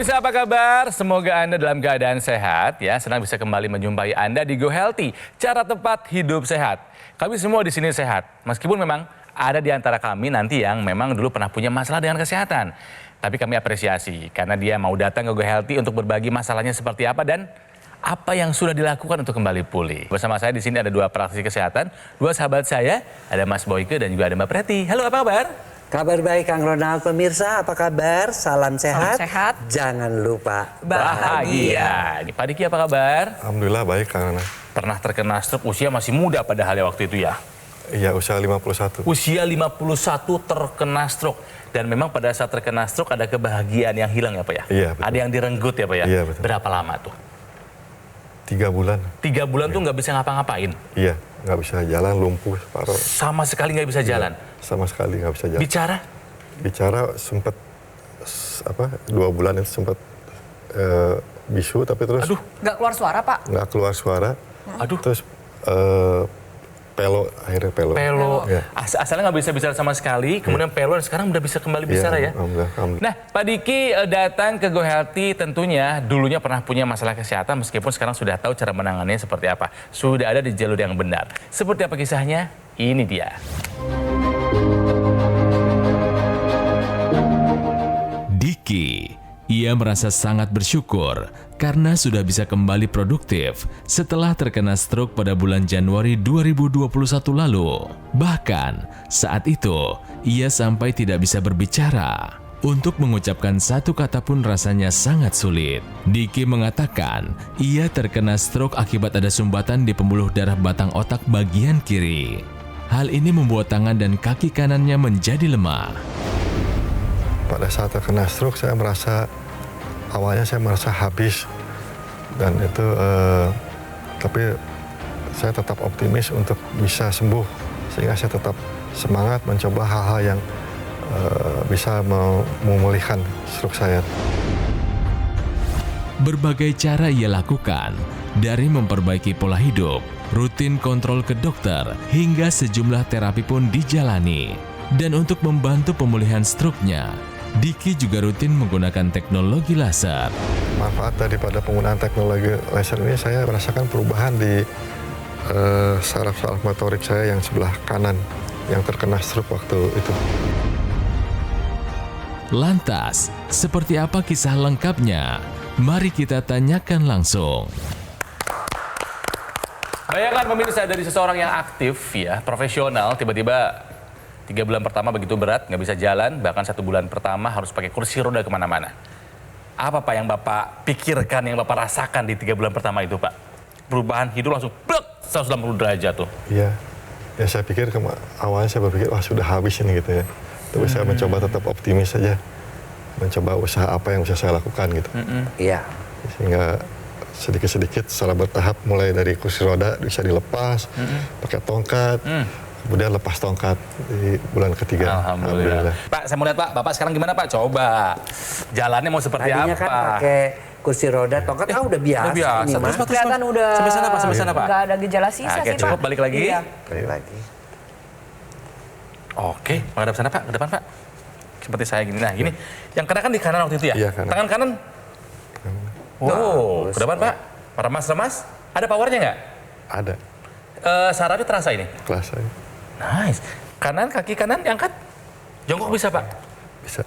Pemirsa apa kabar? Semoga Anda dalam keadaan sehat ya. Senang bisa kembali menjumpai Anda di Go Healthy, cara tepat hidup sehat. Kami semua di sini sehat. Meskipun memang ada di antara kami nanti yang memang dulu pernah punya masalah dengan kesehatan. Tapi kami apresiasi karena dia mau datang ke Go Healthy untuk berbagi masalahnya seperti apa dan apa yang sudah dilakukan untuk kembali pulih. Bersama saya di sini ada dua praktisi kesehatan, dua sahabat saya, ada Mas Boyke dan juga ada Mbak Preti. Halo, apa kabar? Kabar baik Kang Ronald. Pemirsa apa kabar? Salam sehat. Salam sehat. Jangan lupa bahagia. Pak Diki apa kabar? Alhamdulillah baik Kang Ronald. Pernah terkena stroke usia masih muda padahal ya waktu itu ya? Iya, usia 51. Usia 51 terkena stroke. Dan memang pada saat terkena stroke ada kebahagiaan yang hilang ya Pak ya? Iya, betul. Ada yang direnggut ya Pak ya? Iya, betul. Berapa lama tuh? 3 bulan. 3 bulan tuh nggak bisa ngapa-ngapain? Iya, nggak bisa jalan, lumpuh separuh. Sama sekali nggak bisa jalan? Sama sekali nggak bisa jalan. Bicara? Sempat 2 bulan itu sempat bisu, tapi terus Aduh, nggak keluar suara Pak? nggak keluar suara. Aduh. Terus akhirnya pelo. Ya. Asalnya nggak bisa bicara sama sekali, kemudian pelo dan sekarang udah bisa kembali bicara ya? Alhamdulillah. Nah, Pak Diki datang ke Go Healthy tentunya dulunya pernah punya masalah kesehatan meskipun sekarang sudah tahu cara menangannya seperti apa. Sudah ada di jalur yang benar. Seperti apa kisahnya? Ini dia. Diki, ia merasa sangat bersyukur karena sudah bisa kembali produktif setelah terkena stroke pada bulan Januari 2021 lalu. Bahkan saat itu, ia sampai tidak bisa berbicara. Untuk mengucapkan satu kata pun rasanya sangat sulit. Diki mengatakan ia terkena stroke akibat ada sumbatan di pembuluh darah batang otak bagian kiri. Hal ini membuat tangan dan kaki kanannya menjadi lemah. Pada saat terkena stroke awalnya saya merasa habis, dan itu tapi saya tetap optimis untuk bisa sembuh, sehingga saya tetap semangat mencoba hal-hal yang bisa memulihkan stroke saya. Berbagai cara ia lakukan, dari memperbaiki pola hidup, rutin kontrol ke dokter, hingga sejumlah terapi pun dijalani. Dan untuk membantu pemulihan stroke-nya, Diki juga rutin menggunakan teknologi laser. Manfaat daripada penggunaan teknologi laser ini, saya merasakan perubahan di saraf-saraf motorik saya yang sebelah kanan yang terkena stroke waktu itu. Lantas, seperti apa kisah lengkapnya? Mari kita tanyakan langsung. Bayangkan pemirsa, dari seseorang yang aktif ya, profesional, tiba-tiba 3 bulan pertama begitu berat, nggak bisa jalan, bahkan 1 bulan pertama harus pakai kursi roda kemana-mana. Apa Pak yang Bapak pikirkan, yang Bapak rasakan di 3 bulan pertama itu Pak? Perubahan hidup langsung plek 180 derajat tuh. Iya, ya saya pikir awalnya saya berpikir wah sudah habis ini gitu ya. Tapi saya mencoba tetap optimis saja, mencoba usaha apa yang bisa saya lakukan gitu. Iya. Sehingga sedikit-sedikit secara bertahap, mulai dari kursi roda bisa dilepas, pakai tongkat. Kemudian lepas tongkat di bulan ketiga. Alhamdulillah. Pak, saya mau lihat Pak, Bapak sekarang gimana Pak? Coba. Jalannya mau seperti Tadinya apa? kan pakai kursi roda, tongkat udah biasa. Udah biasa. Ini mah. Terus, Kelihatan udah sampai sana Pak, sampai sana Pak. nggak ada gejala sisa Oke, sih cukup Pak. balik lagi. Iya. Balik lagi. Oke, menghadap sana Pak, ke depan Pak. Seperti saya gini. Nah, gini. Yang kanan kan di kanan waktu itu ya? Iya, kanan. Tangan kanan. Wow, Bagus. ke depan Pak. Remas-remas. Ada powernya nggak? Ada Sarafnya terasa ini? kelas saya. Nice. Kanan, kaki kanan diangkat. Jongkok bisa Pak? Bisa.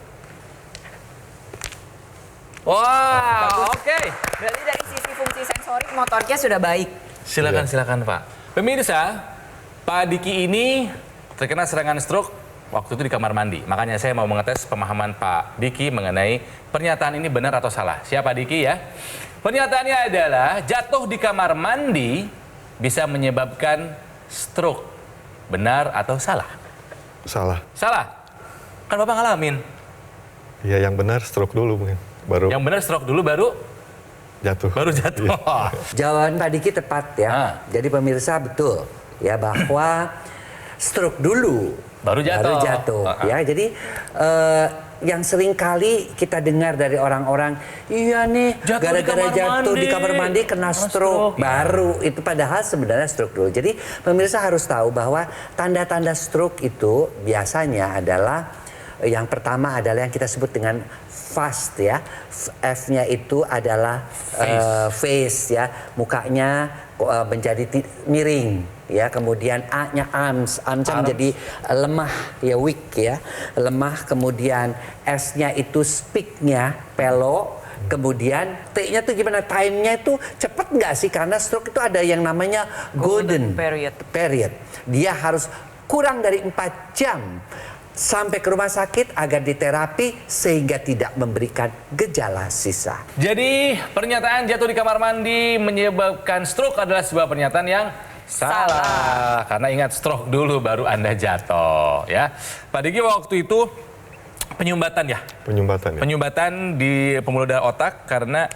Wow, oke. Berarti dari sisi fungsi sensorik motoriknya sudah baik. Silakan, silakan Pak. Pemirsa, Pak Diki ini terkena serangan stroke waktu itu di kamar mandi. Makanya saya mau mengetes pemahaman Pak Diki mengenai pernyataan ini benar atau salah. Siapa Diki ya? Pernyataannya adalah jatuh di kamar mandi bisa menyebabkan stroke. Benar atau salah? Salah. Salah? Kan Bapak ngalamin. Ya, yang benar stroke dulu mungkin. Yang benar stroke dulu baru Jatuh. jatuh. Iya. Jawaban Pak Diki tepat ya. Jadi pemirsa betul ya bahwa stroke dulu Baru jatuh. Ya, jadi yang sering kali kita dengar dari orang-orang, iya nih gara-gara jatuh di kamar mandi kena stroke baru. Itu padahal sebenarnya stroke dulu. Jadi pemirsa harus tahu bahwa tanda-tanda stroke itu biasanya adalah yang pertama adalah yang kita sebut dengan fast ya. F-nya itu adalah face ya, mukanya menjadi miring ya. Kemudian A-nya arms menjadi lemah ya, weak ya, lemah. Kemudian S-nya itu speak-nya pelo. Kemudian T-nya tuh gimana? Time-nya itu cepet nggak sih? Karena stroke itu ada yang namanya golden period. Dia harus kurang dari 4 jam sampai ke rumah sakit agar diterapi sehingga tidak memberikan gejala sisa. Jadi pernyataan jatuh di kamar mandi menyebabkan stroke adalah sebuah pernyataan yang salah. Karena ingat, stroke dulu baru Anda jatuh ya. Pak Diki, waktu itu penyumbatan ya? Penyumbatan ya. Penyumbatan di pembuluh darah otak karena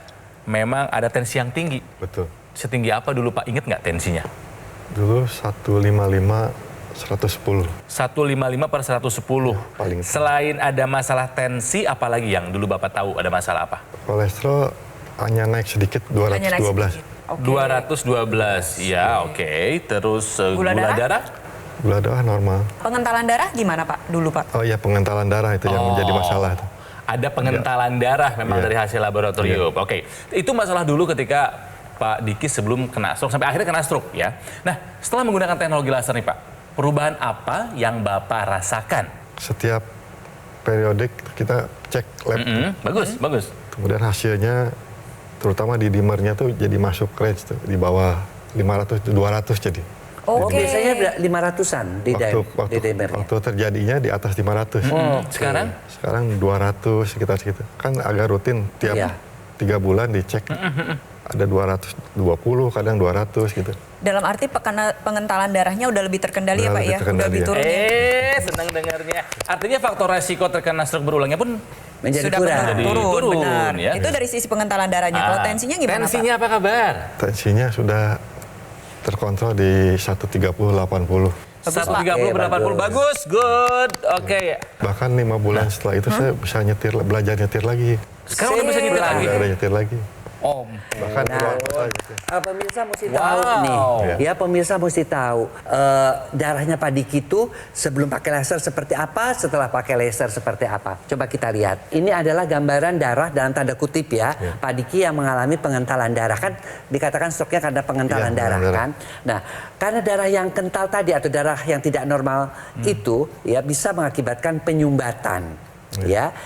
memang ada tensi yang tinggi. Betul. Setinggi apa dulu Pak? Ingat nggak tensinya? Dulu 155 110. 155 per 110. Paling tinggi. Selain ada masalah tensi, apalagi yang dulu Bapak tahu ada masalah apa? Kolesterol hanya naik sedikit, 212. 212, ya oke. Terus Gula darah? Gula darah normal. Pengentalan darah gimana Pak dulu Pak? Oh iya, pengentalan darah itu yang menjadi masalah itu. Ada pengentalan darah memang Iya. dari hasil laboratorium. Oke, itu masalah dulu ketika Pak Diki sebelum kena stroke, sampai akhirnya kena stroke ya. Nah, setelah menggunakan teknologi laser nih Pak, perubahan apa yang Bapak rasakan? Setiap periodik kita cek lab. Bagus. Kemudian hasilnya terutama di dimernya tuh jadi masuk range tuh di bawah 500 200 jadi. Oh, Oke. biasanya 500-an di dimernya. Waktu terjadinya di atas 500. Sekarang? Sekarang 200 sekitar segitu. Kan agak rutin tiap Iya. 3 bulan dicek. Ada 220, kadang 200 gitu. Dalam arti pengentalan darahnya udah lebih terkendali ya Udah Pak lebih ya? Udah terkendali, lebih ya. turun ya? Senang dengarnya. Artinya faktor resiko terkena stroke berulangnya pun Menjadi Sudah kurang. benar Jadi turun, turun, benar. ya. Itu dari sisi pengentalan darahnya. Kalau tensinya gimana Tensinya apa kabar? Tensinya sudah terkontrol di 130/80. Pak? 130 per 80. Bagus, good. Oke. Bahkan 5 bulan setelah itu saya bisa belajar nyetir lagi. Sekarang udah bisa nyetir lagi. Udah nyetir lagi. Oh, Bahkan keluar kota gitu. Pemirsa mesti Wow. tahu nih, Ya. ya pemirsa mesti tahu darahnya Pak Diki itu sebelum pakai laser seperti apa, setelah pakai laser seperti apa. Coba kita lihat. Ini adalah gambaran darah dalam tanda kutip ya, Pak Diki yang mengalami pengentalan darah, kan dikatakan stroke-nya karena pengentalan Iya, darah darah. kan. Nah, karena darah yang kental tadi atau darah yang tidak normal itu ya bisa mengakibatkan penyumbatan, ya.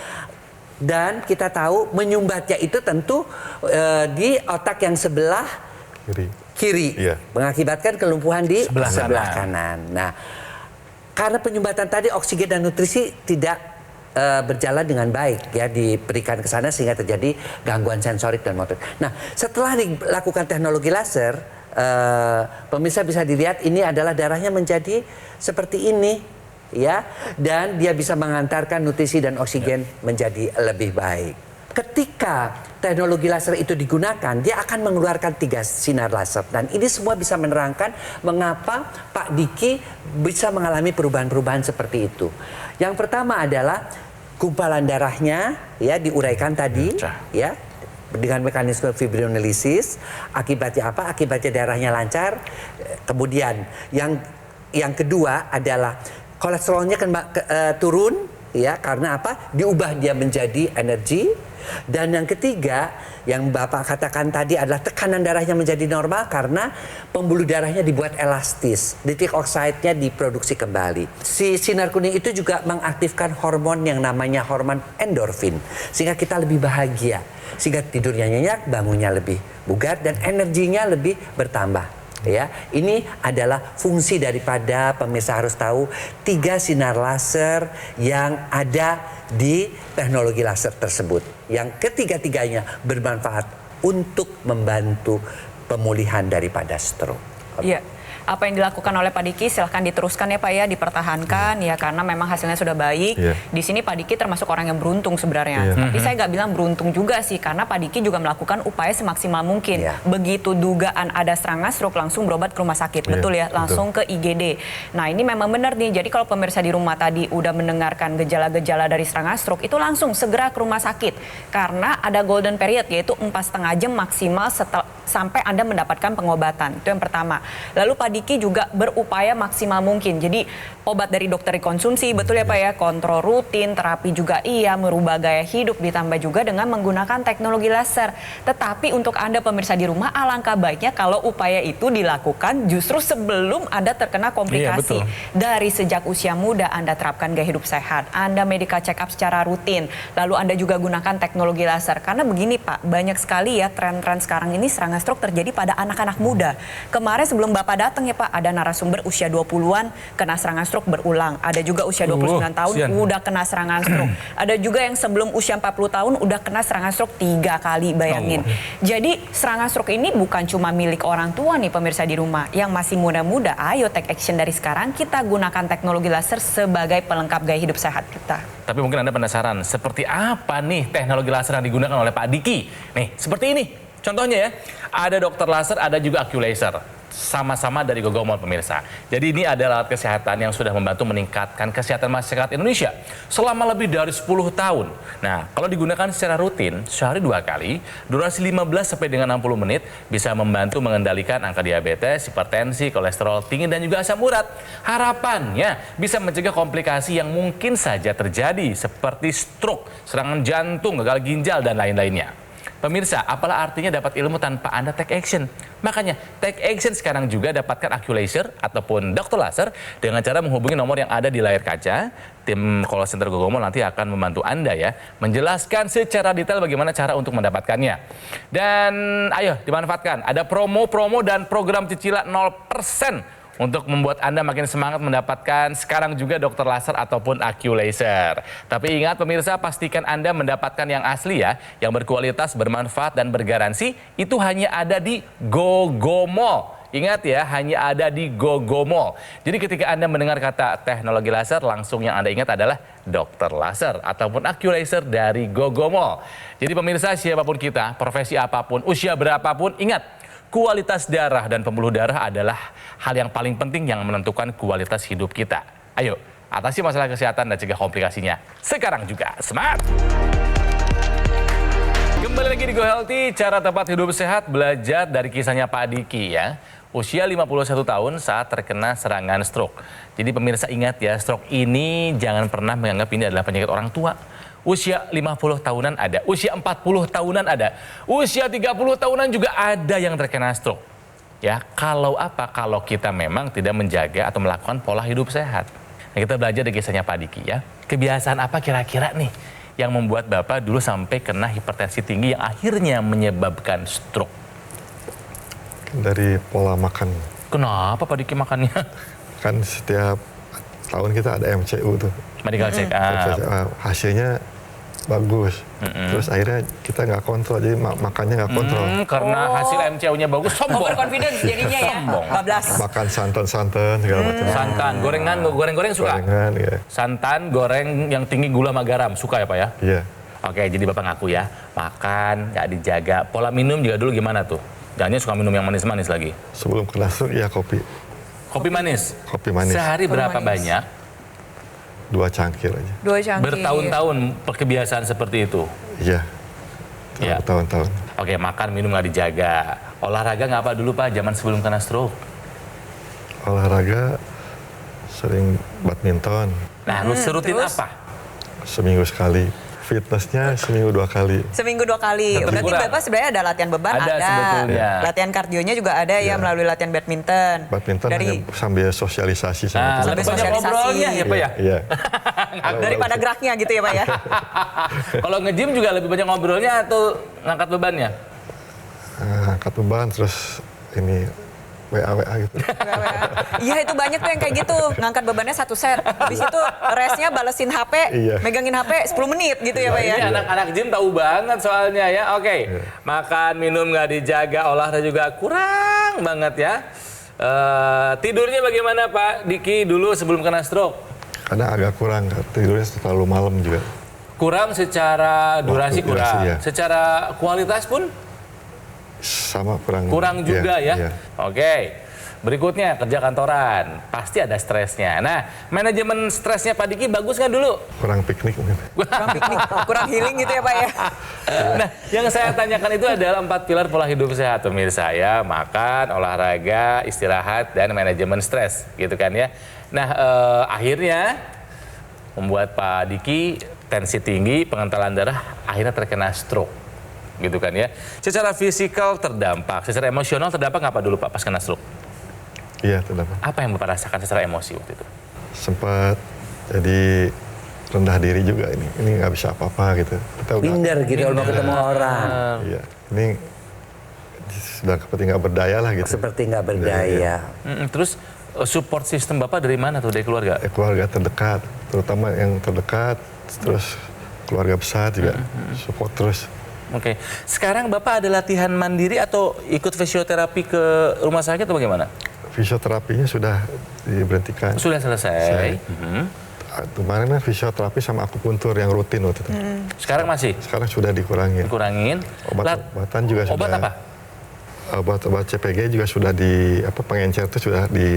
Dan kita tahu menyumbatnya itu tentu di otak yang sebelah kiri, Iya. mengakibatkan kelumpuhan di Sebelah sebelah kanan. Nah, karena penyumbatan tadi oksigen dan nutrisi tidak berjalan dengan baik ya, diberikan ke sana sehingga terjadi gangguan sensorik dan motorik. Nah, setelah dilakukan teknologi laser, pemirsa bisa dilihat ini adalah darahnya menjadi seperti ini. Ya, dan dia bisa mengantarkan nutrisi dan oksigen menjadi lebih baik. Ketika teknologi laser itu digunakan, dia akan mengeluarkan 3 sinar laser. Dan ini semua bisa menerangkan mengapa Pak Diki bisa mengalami perubahan-perubahan seperti itu. Yang pertama adalah gumpalan darahnya ya diuraikan tadi ya dengan mekanisme fibrinolisis. Akibatnya apa? Akibatnya darahnya lancar. Kemudian yang kedua adalah kolesterolnya turun ya, karena apa? Diubah dia menjadi energi. Dan yang ketiga yang Bapak katakan tadi adalah tekanan darahnya menjadi normal karena pembuluh darahnya dibuat elastis. Nitric oxide-nya diproduksi kembali. Si sinar kuning itu juga mengaktifkan hormon yang namanya hormon endorfin sehingga kita lebih bahagia, sehingga tidurnya nyenyak, bangunnya lebih bugar dan energinya lebih bertambah. Ya, ini adalah fungsi daripada pemirsa harus tahu 3 sinar laser yang ada di teknologi laser tersebut. Yang ketiga-tiganya bermanfaat untuk membantu pemulihan daripada stroke. Iya. Apa yang dilakukan oleh Pak Diki silahkan diteruskan ya Pak ya, dipertahankan ya karena memang hasilnya sudah baik. Iya. Di sini Pak Diki termasuk orang yang beruntung sebenarnya. Iya. Tapi saya nggak bilang beruntung juga sih karena Pak Diki juga melakukan upaya semaksimal mungkin. Iya. Begitu dugaan ada serangan stroke langsung berobat ke rumah sakit, Iya, betul ya, betul. langsung ke IGD. Nah ini memang benar nih. Jadi kalau pemirsa di rumah tadi udah mendengarkan gejala-gejala dari serangan stroke itu langsung segera ke rumah sakit karena ada golden period yaitu 4,5 jam maksimal sampai Anda mendapatkan pengobatan. Itu yang pertama. Lalu Pak Diki juga berupaya maksimal mungkin. Jadi obat dari dokter dikonsumsi, betul ya Pak ya, kontrol rutin, terapi juga iya, merubah gaya hidup, ditambah juga dengan menggunakan teknologi laser. Tetapi untuk Anda pemirsa di rumah, alangkah baiknya kalau upaya itu dilakukan justru sebelum Anda terkena komplikasi. Dari sejak usia muda Anda terapkan gaya hidup sehat, Anda medical check up secara rutin, lalu Anda juga gunakan teknologi laser. Karena begini Pak, banyak sekali ya tren-tren sekarang ini serangan stroke terjadi pada anak-anak muda. Kemarin sebelum Bapak datang ya Pak, ada narasumber usia 20-an kena serangan stroke berulang. Ada juga usia 29 tahun udah kena serangan stroke. Ada juga yang sebelum usia 40 tahun udah kena serangan stroke 3 kali, bayangin. Jadi serangan stroke ini bukan cuma milik orang tua nih pemirsa di rumah. Yang masih muda-muda, ayo take action dari sekarang, kita gunakan teknologi laser sebagai pelengkap gaya hidup sehat kita. Tapi mungkin Anda penasaran, seperti apa nih teknologi laser yang digunakan oleh Pak Diki? Nih, seperti ini. Contohnya ya, ada dokter laser, ada juga AccuLaser. Sama-sama dari Gogomol pemirsa. Jadi ini adalah alat kesehatan yang sudah membantu meningkatkan kesehatan masyarakat Indonesia selama lebih dari 10 tahun. Nah, kalau digunakan secara rutin, sehari 2 kali, durasi 15 sampai dengan 60 menit, bisa membantu mengendalikan angka diabetes, hipertensi, kolesterol tinggi, dan juga asam urat. Harapannya bisa mencegah komplikasi yang mungkin saja terjadi seperti stroke, serangan jantung, gagal ginjal, dan lain-lainnya. Pemirsa, apalah artinya dapat ilmu tanpa Anda take action? Makanya, take action sekarang juga dapatkan AccuLaser ataupun dokter laser dengan cara menghubungi nomor yang ada di layar kaca. Tim call center Gogomol nanti akan membantu Anda ya, menjelaskan secara detail bagaimana cara untuk mendapatkannya. Dan ayo dimanfaatkan, ada promo-promo dan program cicilan 0% untuk membuat Anda makin semangat mendapatkan sekarang juga dokter laser ataupun AccuLaser. Tapi ingat pemirsa, pastikan Anda mendapatkan yang asli ya, yang berkualitas, bermanfaat, dan bergaransi. Itu hanya ada di Gogomol. Ingat ya, hanya ada di Gogomol. Jadi ketika Anda mendengar kata teknologi laser, langsung yang Anda ingat adalah dokter laser ataupun AccuLaser dari Gogomol. Jadi pemirsa, siapapun kita, profesi apapun, usia berapapun, ingat, kualitas darah dan pembuluh darah adalah hal yang paling penting yang menentukan kualitas hidup kita. Ayo, atasi masalah kesehatan dan cegah komplikasinya. Sekarang juga, semangat! Kembali lagi di Go Healthy, cara tepat hidup sehat, belajar dari kisahnya Pak Diki ya. Usia 51 tahun saat terkena serangan stroke. Jadi pemirsa ingat ya, stroke ini jangan pernah menganggap ini adalah penyakit orang tua. Usia 50 tahunan ada, usia 40 tahunan ada, usia 30 tahunan juga ada yang terkena stroke. Ya, kalau apa? Kalau kita memang tidak menjaga atau melakukan pola hidup sehat. Nah, kita belajar dari kisahnya Pak Diki ya. Kebiasaan apa kira-kira nih yang membuat Bapak dulu sampai kena hipertensi tinggi yang akhirnya menyebabkan stroke? Dari pola makan. Kenapa Pak Diki makannya? Kan setiap tahun kita ada MCU tuh. Medical check up. Hasilnya bagus. Terus akhirnya kita nggak kontrol, jadi makannya nggak kontrol. Karena hasil MCU-nya bagus, sombong. Overconfidence jadinya ya, bablas. Makan santan-santan segala macam. Santan, gorengan, goreng-goreng suka? Gorengan, ya. Santan, goreng yang tinggi gula sama garam, suka ya Pak ya? Iya. Oke, jadi Bapak ngaku ya, makan, nggak dijaga. Pola minum juga dulu gimana tuh? Jangan suka minum yang manis-manis lagi. Sebelum kena stroke ya kopi. Kopi manis? Kopi manis. Sehari berapa banyak? 2 cangkir aja. 2 cangkir. Bertahun-tahun kebiasaan seperti itu? Iya. Ya. Bertahun-tahun. Oke, makan, minum nggak dijaga. Olahraga nggak apa dulu Pak, zaman sebelum kena stroke? Olahraga sering badminton. Nah, serutin terus? apa? Seminggu sekali. Fitnessnya seminggu 2 kali. Seminggu 2 kali. Tapi Berarti kurang. Bapak sebenarnya ada latihan beban, Ada sebetulnya. Latihan kardionya juga ada ya melalui latihan badminton. Badminton hanya sambil sosialisasi Nah, sama lebih teman. banyak sosialisasi. ngobrolnya ya Pak ya? Iya. Daripada geraknya gitu ya Pak ya. Kalau nge-gym juga lebih banyak ngobrolnya atau ngangkat bebannya? Angkat beban terus ini WA gitu. Iya itu banyak tuh yang kayak gitu, ngangkat bebannya 1 set. Habis itu restnya balesin HP, Iya. megangin HP 10 menit gitu ya Pak ya. Ini anak-anak gym tahu banget soalnya ya. Oke, makan, minum nggak dijaga, olahraga juga kurang banget ya. Tidurnya bagaimana Pak Diki dulu sebelum kena stroke? Karena agak kurang, tidurnya terlalu malam juga. Kurang secara durasi Waktu durasi, kurang, ya. secara kualitas pun Sama kurang. kurang juga Iya, ya. iya. Oke, Berikutnya kerja kantoran, pasti ada stresnya. Nah, manajemen stresnya Pak Diki bagus nggak dulu? Kurang piknik mungkin. Kurang healing gitu ya Pak ya. Nah, yang saya tanyakan itu adalah 4 pilar pola hidup sehat pemirsa ya, makan, olahraga, istirahat, dan manajemen stres gitu kan ya. Nah, akhirnya membuat Pak Diki tensi tinggi, pengentalan darah, akhirnya terkena stroke gitu kan ya. Secara fisikal terdampak, secara emosional terdampak nggak Pak dulu Pak pas kena stroke? Iya, terdampak. Apa yang Bapak rasakan secara emosi waktu itu? Sempat jadi rendah diri juga ini. Ini nggak bisa apa-apa gitu. Kita udah, Minder gitu kalau mau ketemu orang. iya, ini sudah seperti nggak berdaya lah gitu. Seperti nggak berdaya. Terus support sistem Bapak dari mana tuh, dari keluarga? Keluarga terdekat, terutama yang terdekat, terus keluarga besar juga support terus. Oke. Sekarang Bapak ada latihan mandiri atau ikut fisioterapi ke rumah sakit atau bagaimana? Fisioterapinya sudah diberhentikan. Sudah selesai. Kemarin kan fisioterapi sama akupuntur yang rutin waktu itu. Sekarang masih Sekarang sudah dikurangin. dikurangin. Obat-obatan juga Obat sudah. apa? Obat-obat CPG juga sudah di pengencer itu sudah di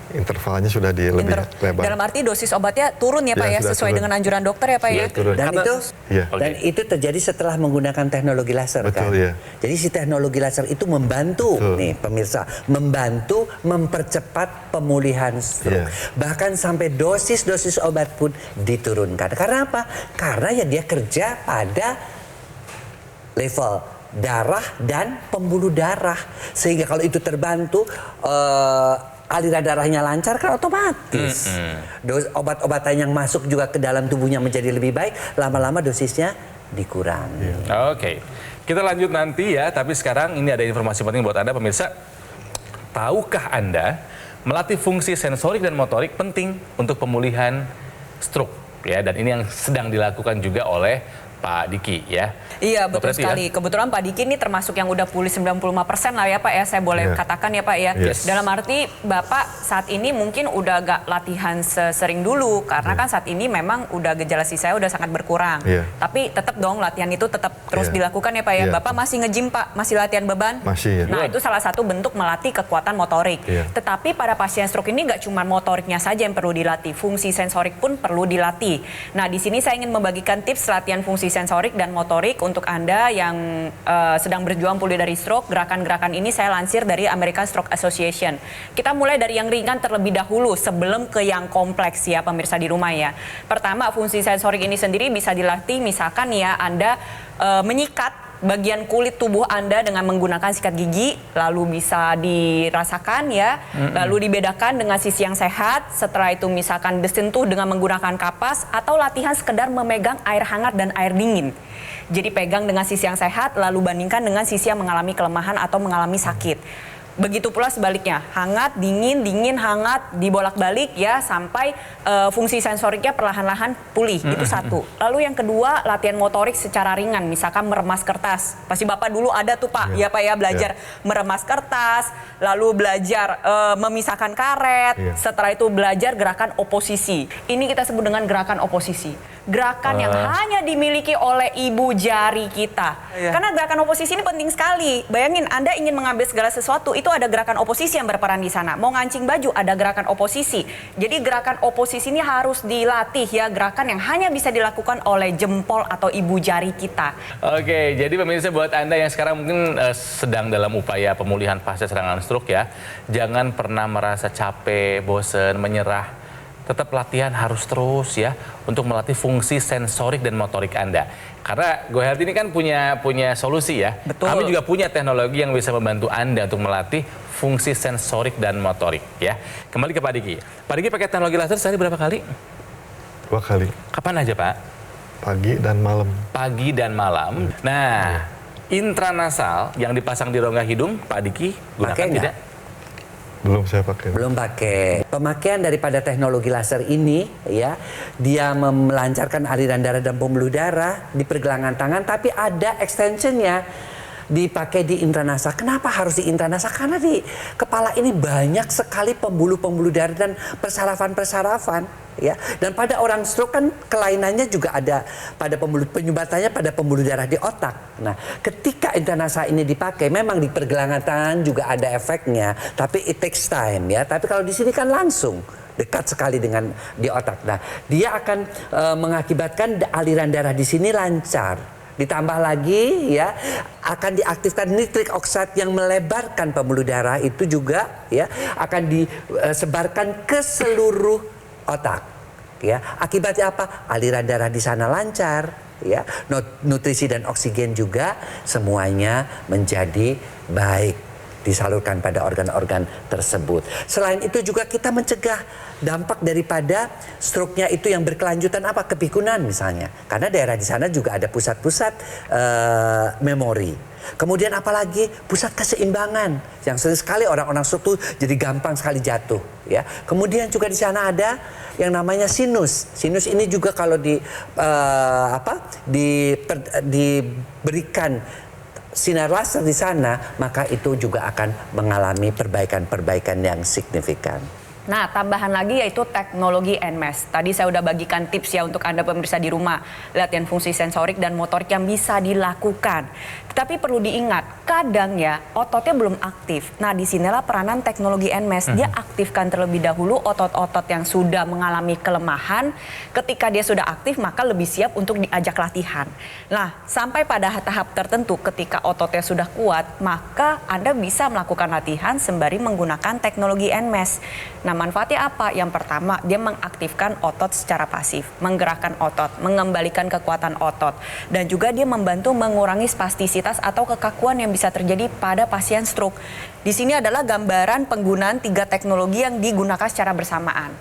intervalnya sudah di lebih lebar. Dalam arti dosis obatnya turun ya Pak Iya, ya, sudah sesuai turun. dengan anjuran dokter ya Pak ya. Turun. Dan Karena- itu Iya. dan itu terjadi setelah menggunakan teknologi laser kan. Betul, ya. Jadi si teknologi laser itu membantu Betul. nih pemirsa, membantu mempercepat pemulihan stroke. Iya. Bahkan sampai dosis-dosis obat pun diturunkan. Karena apa? Karena ya dia kerja pada level darah dan pembuluh darah. Sehingga kalau itu terbantu aliran darahnya lancar kan otomatis. Obat-obatan yang masuk juga ke dalam tubuhnya menjadi lebih baik, lama-lama dosisnya dikurangi. Oke. Kita lanjut nanti ya, tapi sekarang ini ada informasi penting buat Anda pemirsa. Tahukah Anda melatih fungsi sensorik dan motorik penting untuk pemulihan stroke ya, dan ini yang sedang dilakukan juga oleh Pak Diki ya. Iya betul Berarti sekali. Kebetulan Pak Diki ini termasuk yang udah pulih 95% lah ya Pak ya. Saya boleh Iya. katakan ya Pak ya. Yes. Dalam arti Bapak saat ini mungkin udah gak latihan sesering dulu. Karena kan saat ini memang udah gejala si saya udah sangat berkurang. Iya. Tapi tetap dong latihan itu tetap terus Iya. dilakukan ya Pak ya. Iya. Bapak masih nge-gym Pak? Masih latihan beban? Masih, ya. Nah itu salah satu bentuk melatih kekuatan motorik. Iya. Tetapi pada pasien stroke ini gak cuma motoriknya saja yang perlu dilatih. Fungsi sensorik pun perlu dilatih. Nah di sini saya ingin membagikan tips latihan fungsi sensorik dan motorik untuk Anda yang sedang berjuang pulih dari stroke. Gerakan-gerakan ini saya lansir dari American Stroke Association. Kita mulai dari yang ringan terlebih dahulu sebelum ke yang kompleks ya pemirsa di rumah ya. Pertama, fungsi sensorik ini sendiri bisa dilatih misalkan ya Anda menyikat bagian kulit tubuh Anda dengan menggunakan sikat gigi, lalu bisa dirasakan ya, lalu dibedakan dengan sisi yang sehat, setelah itu misalkan disentuh dengan menggunakan kapas, atau latihan sekedar memegang air hangat dan air dingin. Jadi pegang dengan sisi yang sehat, lalu bandingkan dengan sisi yang mengalami kelemahan atau mengalami sakit. Begitu pula sebaliknya, hangat, dingin, dingin, hangat, dibolak-balik ya sampai fungsi sensoriknya perlahan-lahan pulih. Itu satu. Lalu yang kedua, latihan motorik secara ringan, misalkan meremas kertas. Pasti Bapak dulu ada tuh Pak, ya Pak ya, belajar meremas kertas, lalu belajar memisahkan karet, setelah itu belajar gerakan oposisi. Ini kita sebut dengan gerakan oposisi. Gerakan yang hanya dimiliki oleh ibu jari kita. Karena gerakan oposisi ini penting sekali. Bayangin Anda ingin mengambil segala sesuatu, itu ada gerakan oposisi yang berperan di sana. Mau ngancing baju, ada gerakan oposisi. Jadi gerakan oposisi ini harus dilatih ya, gerakan yang hanya bisa dilakukan oleh jempol atau ibu jari kita. Oke, jadi pemirsa buat Anda yang sekarang mungkin sedang dalam upaya pemulihan pasca serangan stroke ya, jangan pernah merasa capek, bosen, menyerah. Tetap latihan harus terus ya untuk melatih fungsi sensorik dan motorik Anda. Karena Go Health ini kan punya solusi ya. Betul. Kami juga punya teknologi yang bisa membantu Anda untuk melatih fungsi sensorik dan motorik ya. Kembali ke Pak Diki. Pak Diki pakai teknologi laser sehari berapa kali? 2 kali, Kapan aja Pak? pagi dan malam. Pagi dan malam. Nah, intranasal yang dipasang di rongga hidung, Pak Diki gunakan Pakai nggak? tidak? Belum saya pakai. Belum pakai. Pemakaian daripada teknologi laser ini ya, dia melancarkan aliran darah dan pembuluh darah di pergelangan tangan, tapi ada extensionnya. dipakai di intranasa. Kenapa harus di intranasa? Karena di kepala ini banyak sekali pembuluh-pembuluh darah dan persarafan-persarafan, ya. Dan pada orang stroke kan kelainannya juga ada pada penyumbatannya pada pembuluh darah di otak. Nah, ketika intranasa ini dipakai, memang di pergelangan tangan juga ada efeknya, tapi it takes time, ya. Tapi kalau di sini kan langsung dekat sekali dengan di otak. Nah, dia akan mengakibatkan aliran darah di sini lancar. Ditambah lagi, ya, akan diaktifkan nitrik oxide yang melebarkan pembuluh darah itu juga, ya, akan disebarkan ke seluruh otak, ya. Akibatnya apa? Aliran darah di sana lancar, ya. Nutrisi dan oksigen juga semuanya menjadi baik, disalurkan pada organ-organ tersebut. Selain itu juga kita mencegah dampak daripada stroke-nya itu yang berkelanjutan, apa? Kepikunan misalnya. Karena daerah di sana juga ada pusat-pusat memori. Kemudian apalagi pusat keseimbangan yang sering sekali orang-orang stroke tuh jadi gampang sekali jatuh, ya. Kemudian juga di sana ada yang namanya sinus. Sinus ini juga kalau diberikan sinar laser di sana, maka itu juga akan mengalami perbaikan-perbaikan yang signifikan. Nah, tambahan lagi yaitu teknologi NMES. Tadi saya udah bagikan tips ya untuk Anda pemirsa di rumah. Latihan fungsi sensorik dan motorik yang bisa dilakukan. Tetapi perlu diingat, kadang ya ototnya belum aktif. Nah, disinilah peranan teknologi NMES. Dia aktifkan terlebih dahulu otot-otot yang sudah mengalami kelemahan. Ketika dia sudah aktif, maka lebih siap untuk diajak latihan. Nah, sampai pada tahap tertentu ketika ototnya sudah kuat, maka Anda bisa melakukan latihan sembari menggunakan teknologi NMES. Nah, manfaatnya apa? Yang pertama, dia mengaktifkan otot secara pasif, menggerakkan otot, mengembalikan kekuatan otot, dan juga dia membantu mengurangi spastisitas atau kekakuan yang bisa terjadi pada pasien stroke. Di sini adalah gambaran penggunaan 3 teknologi yang digunakan secara bersamaan.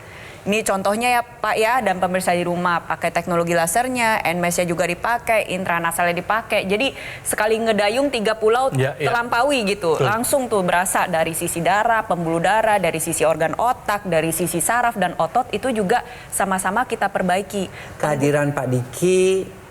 Ini contohnya ya Pak ya, dan pemirsa di rumah, pakai teknologi lasernya, NMES-nya juga dipakai, intranasalnya dipakai. Jadi sekali ngedayung 3 pulau terlampaui gitu. Langsung tuh berasa dari sisi darah, pembuluh darah, dari sisi organ otak, dari sisi saraf dan otot itu juga sama-sama kita perbaiki. Kehadiran Pak Diki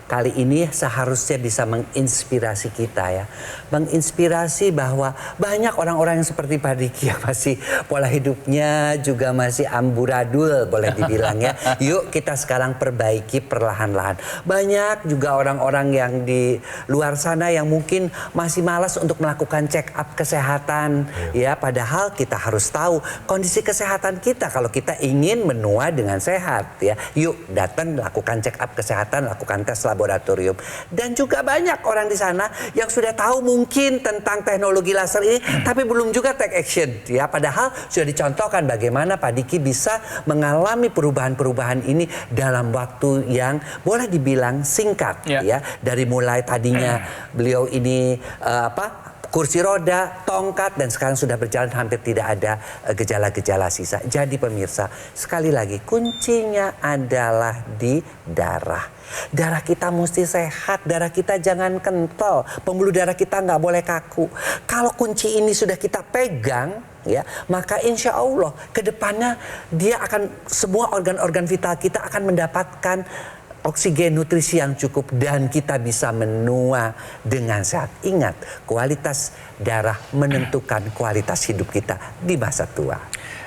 kali ini seharusnya bisa menginspirasi kita, ya. Menginspirasi bahwa banyak orang-orang yang seperti Pak Diki yang masih pola hidupnya juga masih amburadul boleh dibilang, ya. Yuk kita sekarang perbaiki perlahan-lahan. Banyak juga orang-orang yang di luar sana yang mungkin masih malas untuk melakukan check up kesehatan, ya. Padahal kita harus tahu kondisi kesehatan kita kalau kita ingin menua dengan sehat, ya. Yuk datang lakukan check up kesehatan, lakukan tes laboratorium. Dan juga banyak orang di sana yang sudah tahu mungkin tentang teknologi laser ini, tapi belum juga take action, ya. Padahal sudah dicontohkan bagaimana Pak Diki bisa mengalami perubahan-perubahan ini dalam waktu yang boleh dibilang singkat, ya. Dari mulai tadinya beliau ini kursi roda, tongkat, dan sekarang sudah berjalan hampir tidak ada gejala-gejala sisa. Jadi pemirsa, sekali lagi kuncinya adalah di darah. Darah kita mesti sehat, darah kita jangan kental, pembuluh darah kita nggak boleh kaku. Kalau kunci ini sudah kita pegang, ya, maka insya Allah ke depannya dia akan, semua organ-organ vital kita akan mendapatkan oksigen, nutrisi yang cukup, dan kita bisa menua dengan sehat. Ingat, kualitas darah menentukan kualitas hidup kita di masa tua.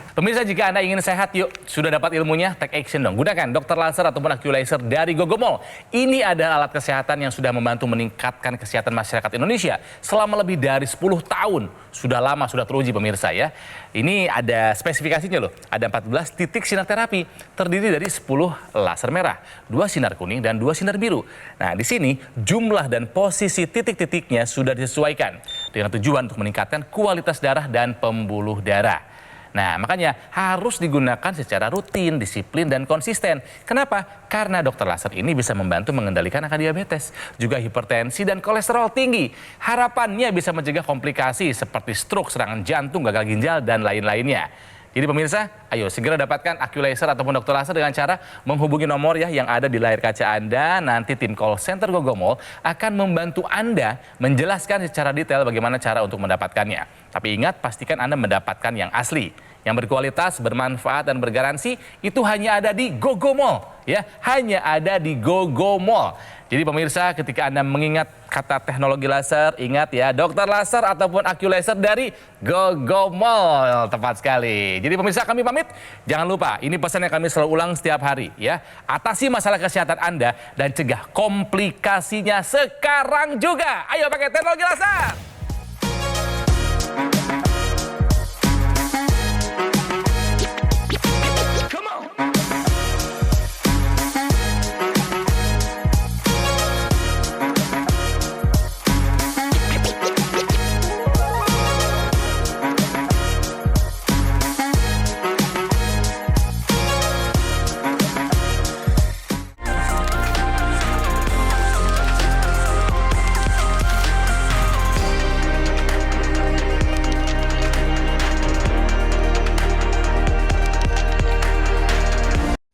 Pemirsa, jika Anda ingin sehat, yuk, sudah dapat ilmunya, take action dong. Gunakan dokter laser ataupun Aculaser dari Gogomol. Ini adalah alat kesehatan yang sudah membantu meningkatkan kesehatan masyarakat Indonesia selama lebih dari 10 tahun. Sudah lama, sudah teruji pemirsa, ya. Ini ada spesifikasinya loh. Ada 14 titik sinar terapi, terdiri dari 10 laser merah, 2 sinar kuning, dan 2 sinar biru. Nah, di sini jumlah dan posisi titik-titiknya sudah disesuaikan dengan tujuan untuk meningkatkan kualitas darah dan pembuluh darah. Nah, makanya harus digunakan secara rutin, disiplin, dan konsisten. Kenapa? Karena dokter laser ini bisa membantu mengendalikan angka diabetes, juga hipertensi dan kolesterol tinggi. Harapannya bisa mencegah komplikasi seperti stroke, serangan jantung, gagal ginjal, dan lain-lainnya. Jadi pemirsa, ayo segera dapatkan Aculaser ataupun dokter laser dengan cara menghubungi nomor ya yang ada di layar kaca Anda. Nanti tim call center Gogomol akan membantu Anda menjelaskan secara detail bagaimana cara untuk mendapatkannya. Tapi ingat, pastikan Anda mendapatkan yang asli, yang berkualitas, bermanfaat, dan bergaransi. Itu hanya ada di GoGo Mall, ya, hanya ada di GoGo Mall. Jadi pemirsa, ketika Anda mengingat kata teknologi laser, ingat ya, dokter laser ataupun aku laser dari GoGo Mall. Tepat sekali. Jadi pemirsa, kami pamit. Jangan lupa, ini pesan yang kami selalu ulang setiap hari ya. Atasi masalah kesehatan Anda dan cegah komplikasinya sekarang juga. Ayo pakai teknologi laser.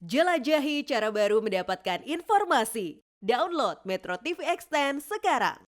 Jelajahi cara baru mendapatkan informasi. Download Metro TV Extend sekarang.